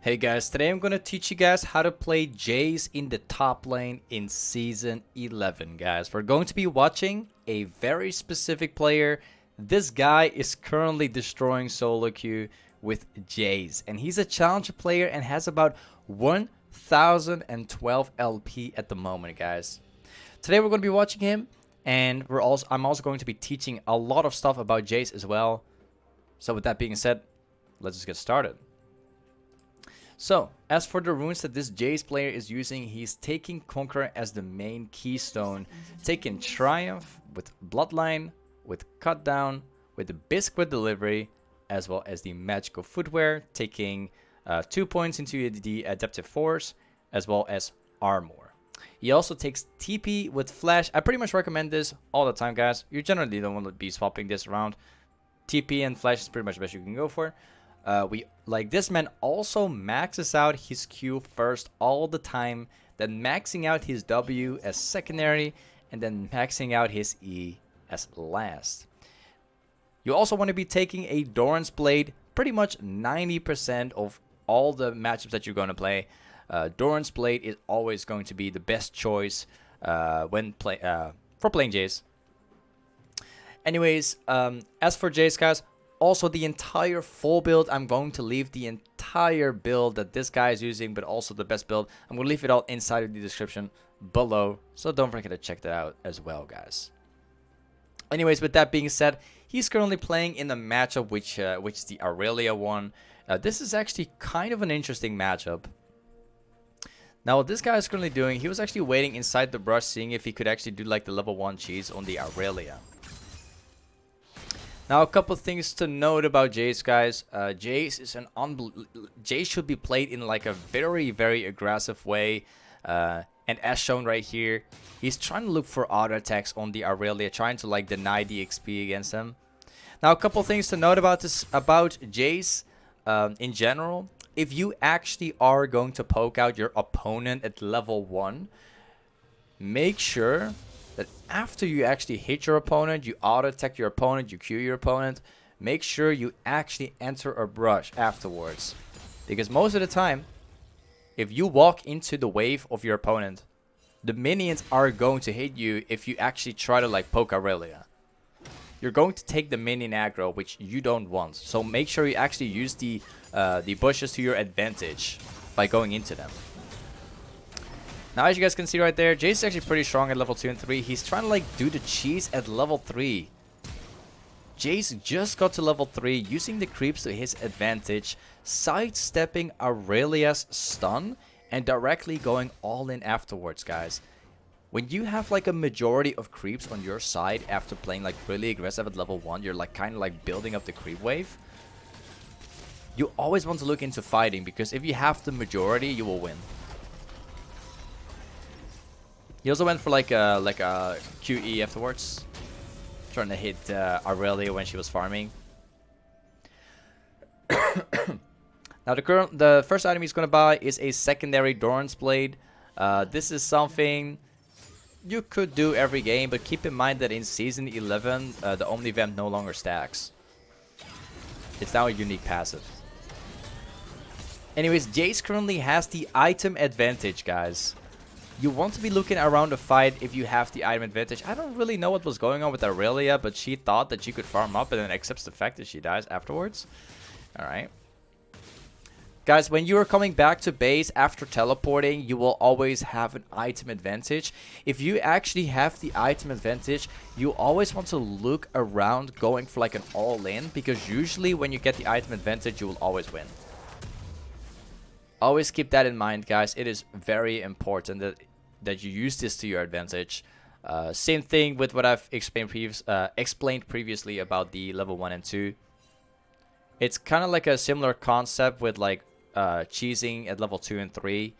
Hey guys, today I'm gonna teach you guys how to play Jayce in the top lane in Season 11, guys. We're going to be watching a very specific player. This guy is currently destroying solo queue with Jayce, and he's a challenger player and has about 1012 LP at the moment, guys. Today we're gonna be watching him, and I'm also going to be teaching a lot of stuff about Jayce as well. So with that being said, let's just get started. So, as for the runes that this Jayce player is using, he's taking Conqueror as the main keystone, taking Triumph with Bloodline, with Cut Down, with the Biscuit Delivery, as well as the Magical Footwear, taking 2 points into the Adaptive Force, as well as Armor. He also takes TP with Flash. I pretty much recommend this all the time, guys. You generally don't want to be swapping this around. TP and Flash is pretty much the best you can go for. This man also maxes out his Q first all the time, then maxing out his W as secondary, and then maxing out his E as last. You also want to be taking a Doran's Blade pretty much 90% of all the matchups that you're going to play. Doran's Blade is always going to be the best choice for playing Jayce. Anyways, as for Jayce, guys, also the entire full build, I'm going to leave the entire build that this guy is using, but also the best build. I'm going to leave it all inside of the description below, so don't forget to check that out as well, guys. Anyways, with that being said, he's currently playing in the matchup which is the Aurelia one. This is actually kind of an interesting matchup. Now, what this guy is currently doing, he was actually waiting inside the brush, seeing if he could actually do like the level 1 cheese on the Aurelia. Now, a couple things to note about Jayce, guys. Jayce is Jayce should be played in like a very, very aggressive way. And as shown right here, he's trying to look for auto attacks on the Aurelia, trying to like deny the XP against him. Now, a couple things to note about Jayce in general. If you actually are going to poke out your opponent at level 1, make sure that after you actually hit your opponent, you auto attack your opponent, you Q your opponent, make sure you actually enter a brush afterwards. Because most of the time, if you walk into the wave of your opponent, the minions are going to hit you if you actually try to like poke Aurelia. You're going to take the minion aggro, which you don't want. So make sure you actually use the bushes to your advantage by going into them. Now, as you guys can see right there, Jayce is actually pretty strong at level 2 and 3. He's trying to like do the cheese at level 3. Jayce just got to level 3 using the creeps to his advantage, sidestepping Aurelia's stun and directly going all in afterwards, guys. When you have like a majority of creeps on your side after playing like really aggressive at level 1, you're like kind of like building up the creep wave. You always want to look into fighting, because if you have the majority, you will win. He also went for like a QE afterwards, trying to hit Aurelia when she was farming. Now the first item he's gonna buy is a secondary Doran's Blade. This is something you could do every game, but keep in mind that in Season 11, the Omnivamp no longer stacks. It's now a unique passive. Anyways, Jayce currently has the item advantage, guys. You want to be looking around the fight if you have the item advantage. I don't really know what was going on with Aurelia, but she thought that she could farm up and then accepts the fact that she dies afterwards. Alright. Guys, when you are coming back to base after teleporting, you will always have an item advantage. If you actually have the item advantage, you always want to look around going for like an all-in, because usually when you get the item advantage, you will always win. Always keep that in mind, guys. It is very important that you use this to your advantage. Same thing with what I've explained previously about the level 1 and 2. It's kind of like a similar concept with like cheesing at level 2 and 3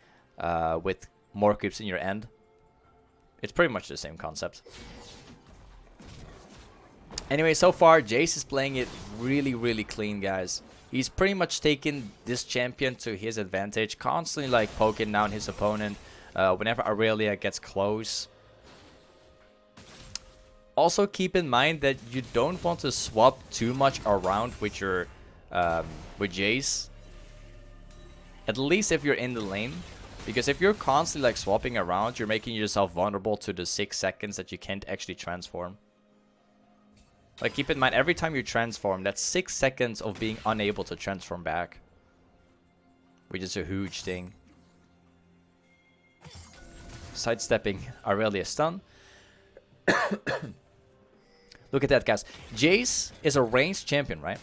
with more creeps in your end. It's pretty much the same concept. Anyway, so far Jayce is playing it really, really clean, guys. He's pretty much taken this champion to his advantage, constantly like poking down his opponent whenever Aurelia gets close. Also keep in mind that you don't want to swap too much around with your with Jayce. At least if you're in the lane. Because if you're constantly like swapping around, you're making yourself vulnerable to the 6 seconds that you can't actually transform. Like, keep in mind, every time you transform, that's 6 seconds of being unable to transform back. Which is a huge thing. Sidestepping Aurelia stun. Look at that, guys. Jayce is a ranged champion, right?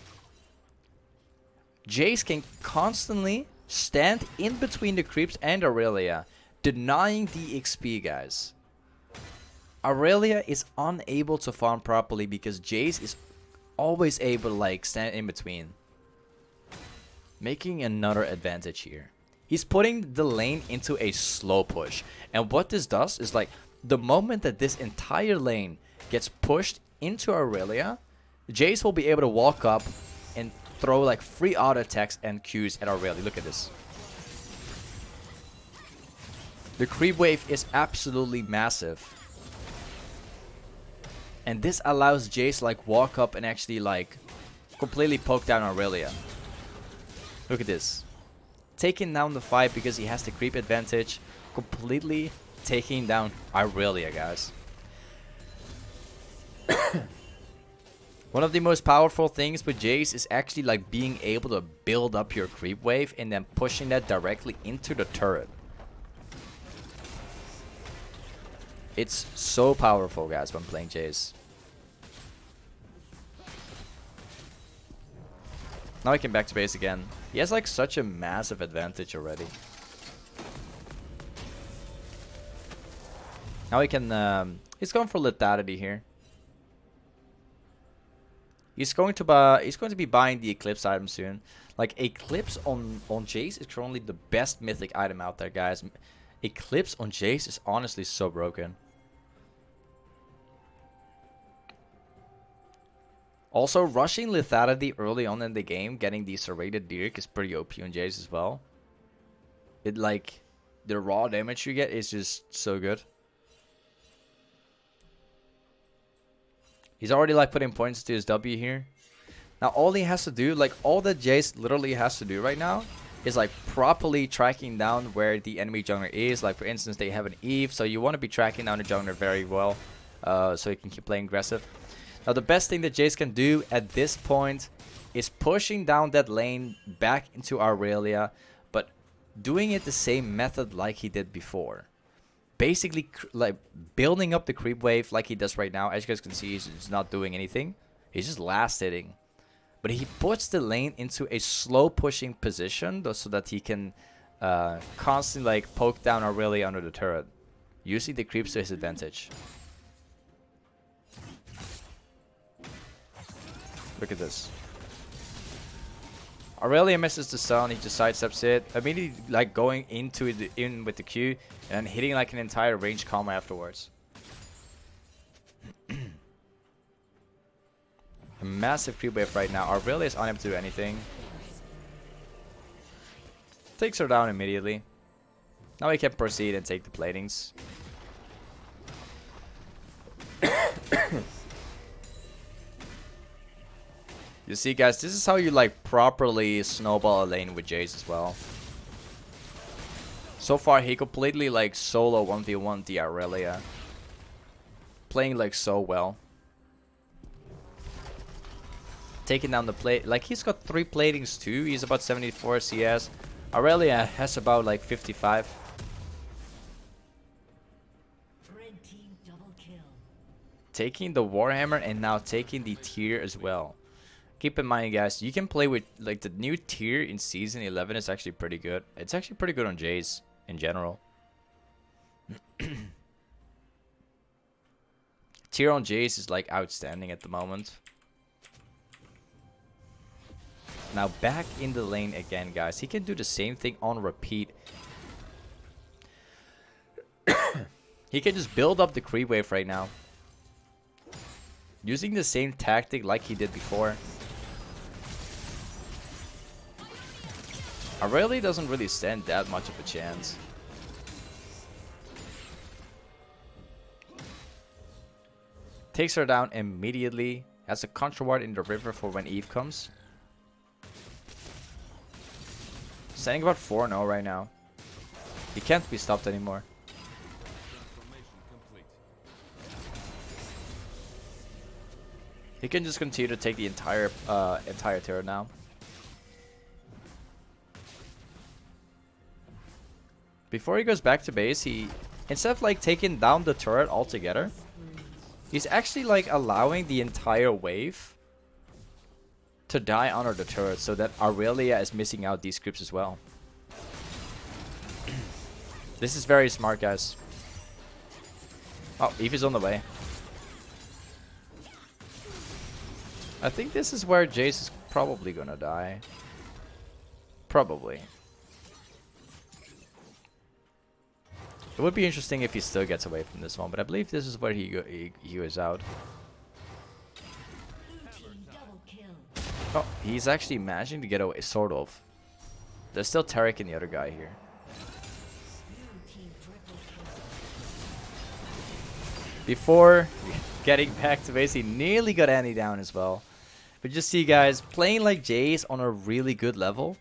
Jayce can constantly stand in between the creeps and Aurelia, denying the XP, guys. Aurelia is unable to farm properly because Jayce is always able to like stand in between. Making another advantage here. He's putting the lane into a slow push. And what this does is like the moment that this entire lane gets pushed into Aurelia, Jayce will be able to walk up and throw like free auto attacks and Qs at Aurelia. Look at this. The creep wave is absolutely massive. And this allows Jayce to like walk up and actually like completely poke down Aurelia. Look at this. Taking down the fight because he has the creep advantage. Completely taking down Aurelia, guys. One of the most powerful things with Jayce is actually like being able to build up your creep wave and then pushing that directly into the turret. It's so powerful, guys, when playing Jayce. Now he can back to base again. He has like such a massive advantage already. Now he can, he's going for Lethality here. He's going to be buying the eclipse item soon. Like, eclipse on Jayce is currently the best mythic item out there, guys. Eclipse on Jayce is honestly so broken. Also, rushing Lethality early on in the game, getting the serrated Dirk is pretty OP on Jayce as well. It like, the raw damage you get is just so good. He's already like putting points to his W here. Now all he has to do, like all that Jayce literally has to do right now is like properly tracking down where the enemy jungler is. Like for instance, they have an Eve, so you want to be tracking down the jungler very well, so you can keep playing aggressive. Now the best thing that Jayce can do at this point is pushing down that lane back into Aurelia, but doing it the same method like he did before. Basically like building up the creep wave like he does right now. As you guys can see, he's not doing anything. He's just last hitting. But he puts the lane into a slow pushing position so that he can constantly like poke down Aurelia under the turret, using the creeps to his advantage. Look at this. Aurelia misses the stun, he just sidesteps it, immediately like going into in with the Q and then hitting like an entire range combo afterwards. A massive creep wave right now. Aurelia is unable to do anything. Takes her down immediately. Now he can proceed and take the platings. You see, guys, this is how you like properly snowball a lane with Jayce as well. So far, he completely like solo 1v1 the Aurelia. Playing like so well. Taking down the plate. Like he's got 3 platings too. He's about 74 CS. Aurelia has about like 55. Red team double kill. Taking the Warhammer and now taking the tier as well. Keep in mind, guys, you can play with like the new tier in season 11 is actually pretty good. It's actually pretty good on Jayce in general. Tier on Jayce is like outstanding at the moment. Now back in the lane again, guys. He can do the same thing on repeat. He can just build up the creep wave right now, using the same tactic like he did before. Aurelia doesn't really stand that much of a chance. Takes her down immediately. Has a contra ward in the river for when Eve comes. Standing about 4-0 right now. He can't be stopped anymore. He can just continue to take the entire turret now. Before he goes back to base, he, instead of like taking down the turret altogether, he's actually like allowing the entire wave to die under the turret so that Aurelia is missing out these creeps as well. This is very smart, guys. Oh, Eve is on the way. I think this is where Jayce is probably gonna die. Probably. It would be interesting if he still gets away from this one, but I believe this is where he goes out. Oh, he's actually managing to get away, sort of. There's still Taric and the other guy here. Before getting back to base, he nearly got Annie down as well. But just see, guys, playing like Jayce on a really good level.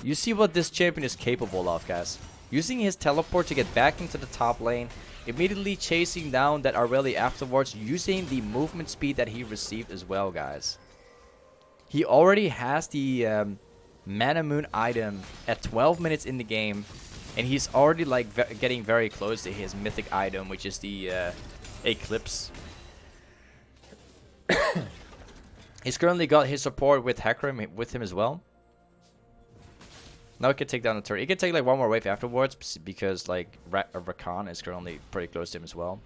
You see what this champion is capable of, guys. Using his teleport to get back into the top lane, immediately chasing down that Aurelia afterwards, using the movement speed that he received as well, guys. He already has the manamunu item at 12 minutes in the game, and he's already like getting very close to his mythic item, which is the eclipse. He's currently got his support with Hecarim with him as well. Now he can take down the turret. He can take like one more wave afterwards because like Rakan is currently pretty close to him as well.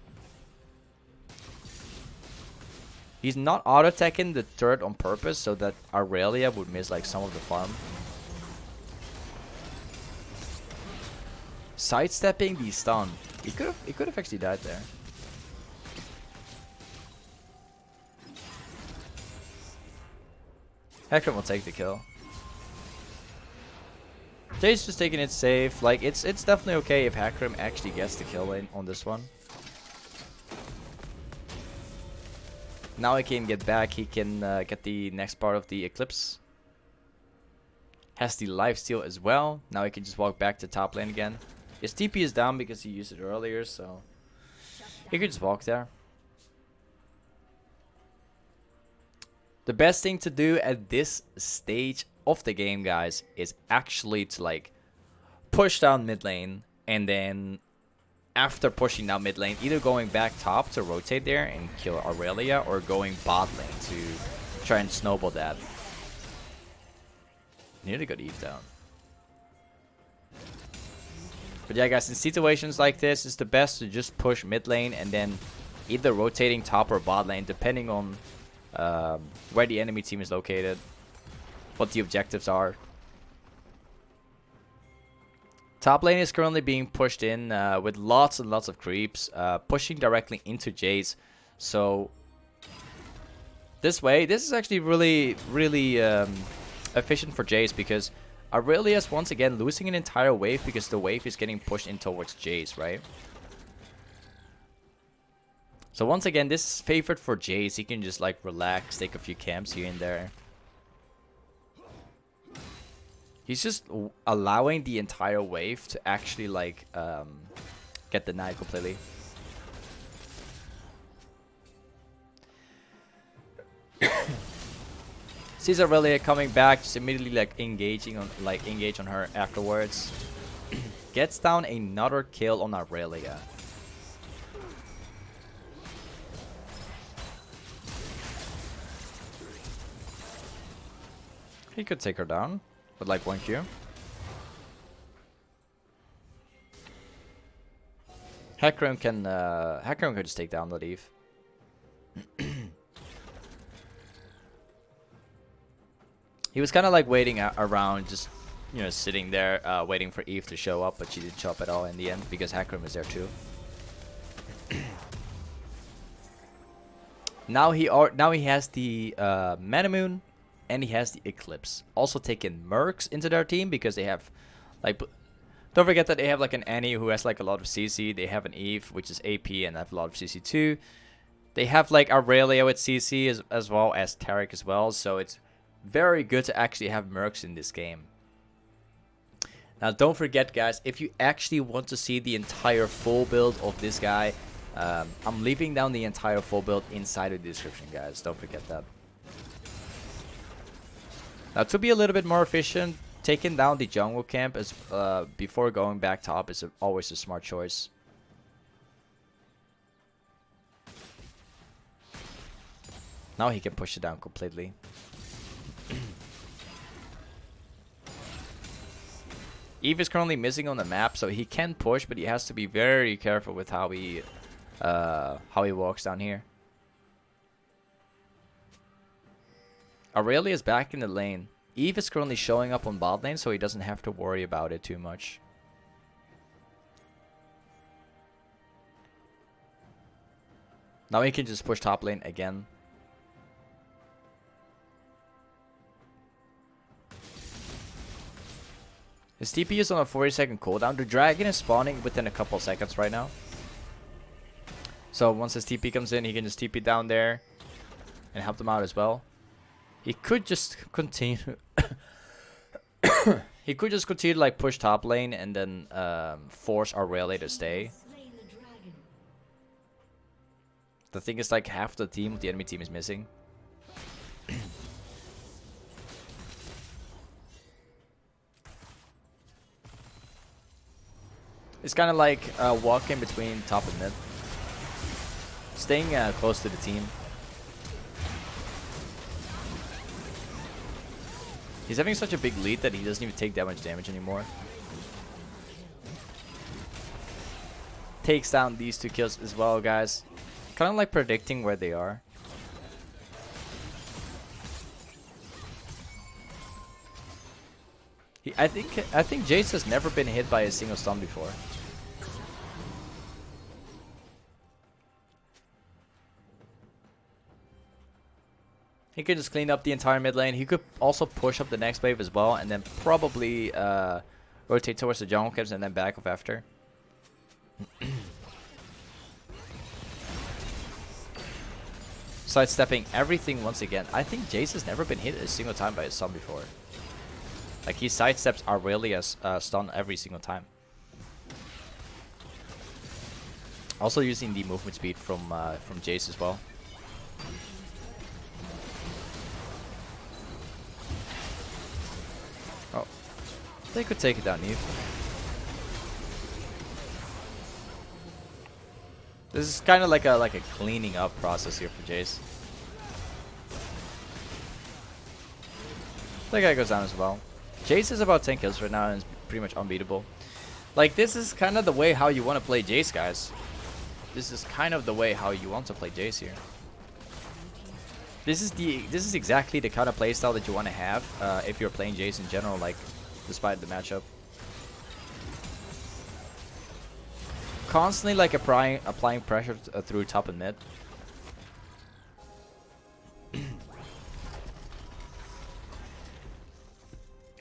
He's not auto-attacking the turret on purpose so that Aurelia would miss like some of the farm. Sidestepping the stun. He could have actually died there. Hecarim will take the kill. Jayce just taking it safe. Like it's definitely okay if Hecarim actually gets the kill in on this one. Now he can get back. He can get the next part of the eclipse. Has the lifesteal as well. Now he can just walk back to top lane again. His TP is down because he used it earlier, so he could just walk there. The best thing to do at this stage of the game, guys, is actually to like push down mid lane, and then after pushing down mid lane, either going back top to rotate there and kill Aurelia, or going bot lane to try and snowball that. Nearly got Eve down. But yeah, guys, in situations like this, it's the best to just push mid lane and then either rotating top or bot lane, depending on where the enemy team is located, what the objectives are. Top lane is currently being pushed in with lots and lots of creeps, pushing directly into Jayce. So this way, this is actually really efficient for Jayce, because Aurelia is once again losing an entire wave because the wave is getting pushed in towards Jayce, right? So once again, this is favored for Jayce. He can just like relax, take a few camps here and there. He's just allowing the entire wave to actually like get denied completely. Sees Aurelia coming back, just immediately like engage on her afterwards. Gets down another kill on Aurelia. He could take her down with like 1Q. Hecarim can just take down the Eve. He was kind of like waiting around, just, you know, sitting there waiting for Eve to show up, but she didn't show up at all in the end because Hecarim is there too. Now he has the manamunu, and he has the eclipse. Also taking mercs into their team because they have like, don't forget that they have like an Annie who has like a lot of CC. They have an Eve which is AP and have a lot of CC too. They have like Aurelia with CC as well as Taric as well. So it's very good to actually have mercs in this game. Now don't forget guys, if you actually want to see the entire full build of this guy, I'm leaving down the entire full build inside of the description guys, don't forget that. Now to be a little bit more efficient, taking down the jungle camp is, before going back top is always a smart choice. Now he can push it down completely. Eve is currently missing on the map, so he can push, but he has to be very careful with how he walks down here. Aurelia is back in the lane. Eve is currently showing up on bot lane, so he doesn't have to worry about it too much. Now he can just push top lane again. His TP is on a 40-second cooldown. The dragon is spawning within a couple seconds right now. So once his TP comes in, he can just TP down there and help them out as well. He could just continue. He could just continue to like push top lane and then force Aurelia to stay. The thing is, like, half the team, the enemy team, is missing. It's kind of like walking between top and mid. Staying close to the team. He's having such a big lead that he doesn't even take that much damage anymore. Takes down these 2 kills as well, guys. Kind of like predicting where they are. I think Jayce has never been hit by a single stun before. He could just clean up the entire mid lane. He could also push up the next wave as well, and then probably rotate towards the jungle camps and then back off after. Sidestepping everything once again. I think Jayce has never been hit a single time by a stun before. Like, he sidesteps Aurelia's stun every single time. Also using the movement speed from Jayce as well. Oh, they could take it down Eve. This is kind of like a cleaning up process here for Jayce. That guy goes down as well. Jayce is about 10 kills right now and is pretty much unbeatable. Like, this is kind of the way how you want to play Jayce, guys. This is kind of the way how you want to play Jayce here. This is exactly the kind of playstyle that you want to have if you're playing Jayce in general, like, despite the matchup. Constantly, like, applying pressure through top and mid.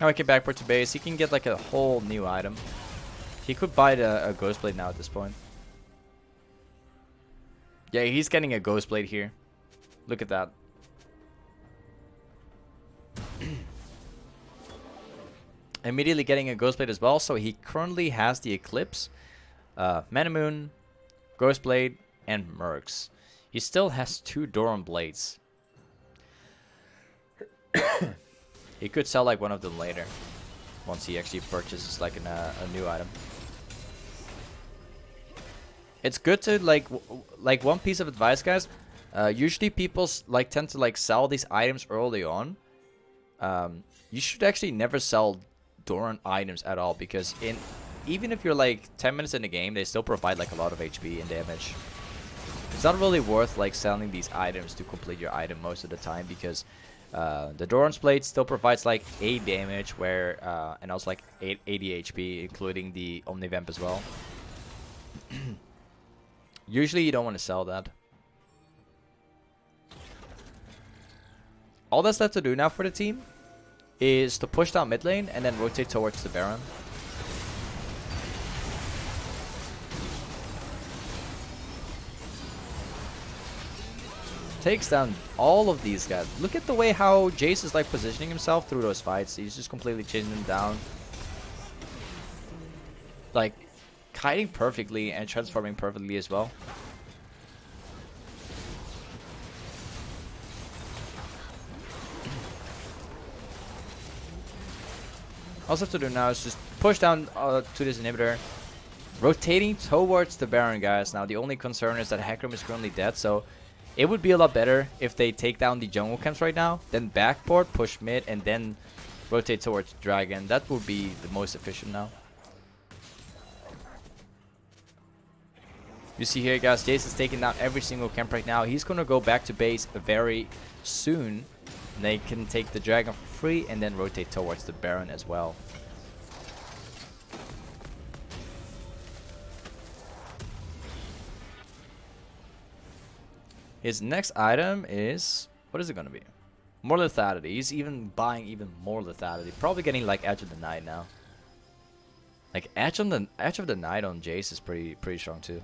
Now I can backport to base. He can get like a whole new item. He could buy a ghostblade now at this point. Yeah, he's getting a ghostblade here. Look at that. Immediately getting a ghostblade as well. So he currently has the eclipse, manamunu, ghostblade, and mercs. He still has 2 Doran blades. He could sell like one of them later, once he actually purchases like a new item. It's good to like one piece of advice, guys. Usually people like tend to like sell these items early on. You should actually never sell Doran items at all, because even if you're like 10 minutes in the game, they still provide like a lot of HP and damage. It's not really worth like selling these items to complete your item most of the time, because the Doran's blade still provides like 8 damage, where and also like 80 HP, including the Omnivamp as well. Usually you don't want to sell that. All that's left to do now for the team is to push down mid lane and then rotate towards the Baron. Takes down all of these guys. Look at the way how Jayce is like positioning himself through those fights. He's just completely chasing them down. like kiting perfectly and transforming perfectly as well. All I have to do now is just push down to this inhibitor. Rotating towards the Baron, guys. Now, the only concern is that Hecarim is currently dead, so it would be a lot better if they take down the jungle camps right now, then backboard, push mid, and then rotate towards Dragon. That would be the most efficient now. You see here, guys, Jayce is taking down every single camp right now. He's going to go back to base very soon. They can take the Dragon for free and then rotate towards the Baron as well. His next item is... what is it going to be? More Lethality. He's even buying even more Lethality. Probably getting like Edge of the Night now. Like Edge of the Night on Jayce is pretty strong too.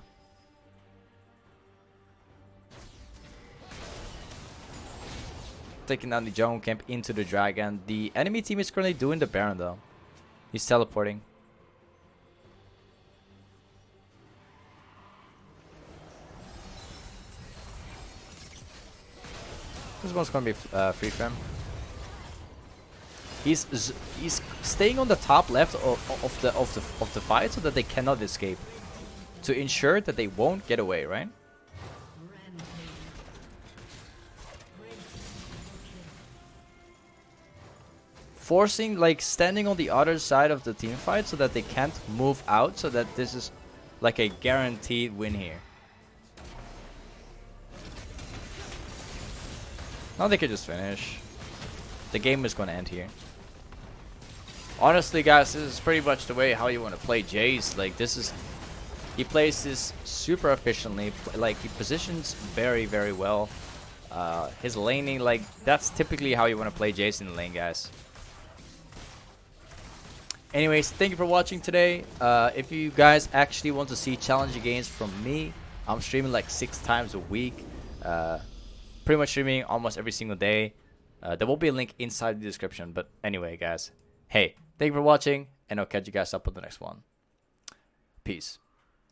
Taking down the jungle camp into the Dragon. The enemy team is currently doing the Baron though. He's teleporting. This one's gonna be free for him. He's staying on the top left of the fight so that they cannot escape, to ensure that they won't get away, right? Forcing, like standing on the other side of the team fight so that they can't move out, so that this is like a guaranteed win here. Now they could just finish. The game is going to end here. Honestly, guys, this is pretty much the way how you want to play Jayce. Like, this is... he plays this super efficiently. Like, he positions very, very well. His laning, like, that's typically how you want to play Jayce in the lane, guys. Anyways, thank you for watching today. If you guys actually want to see challenging games from me, I'm streaming like 6 times a week. Pretty much streaming almost every single day. There will be a link inside the description. But anyway, guys, hey, thank you for watching, and I'll catch you guys up on the next one. Peace.